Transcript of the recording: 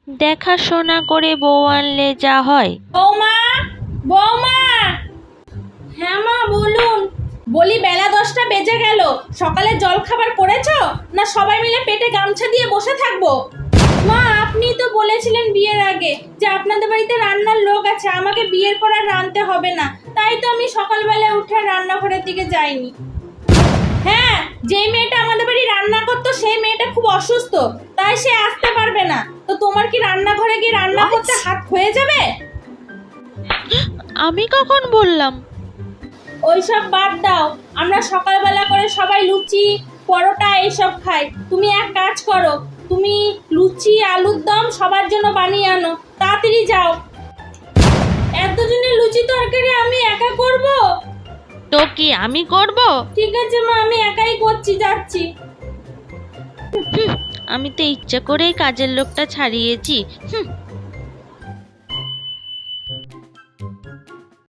দেখাশোনা করে বউ আনলে যা হয়। বৌমা, বৌমা। হ্যাঁ মা বলুন। বলি বেলা 10টা বেজে গেল, সকালে জলখাবার করেছো না সবাই মিলে পেটে গামছা দিয়ে বসে থাকবো? মা আপনি তো বলেছিলেন বিয়ের আগে যে আপনাদের বাড়িতে রান্নার লোক আছে, আমাকে বিয়ের পর আর রাঁধতে হবে না, তাই তো আমি সকালবেলা উঠে রান্নাঘরের দিকে যাইনি। হ্যাঁ, যে মেয়েটা আমাদের বাড়ি রান্না করতো সেই মেয়েটা খুব অসুস্থ, তাই সে আসতে পারবে না। তো তোমার কি রান্নাঘরে গিয়ে রান্না করতে হাত ক্ষয়ে যাবে? আমি কখন বললাম? ওইসব বাদ দাও, আমরা সকালবেলা করে সবাই লুচি পরোটা এইসব খাই। তুমি এক কাজ করো, তুমি লুচি আলুর দম সবার জন্য বানিয়ে আনো, তাড়াতাড়ি যাও। এতজনের লুচি তরকারি আমি একা করব? তো কি আমি করব? ঠিক আছে মা, আমি একাই করছি, যাচ্ছি। আমি তো ইচ্ছা করেই কাজের লোকটা ছাড়িয়েছি।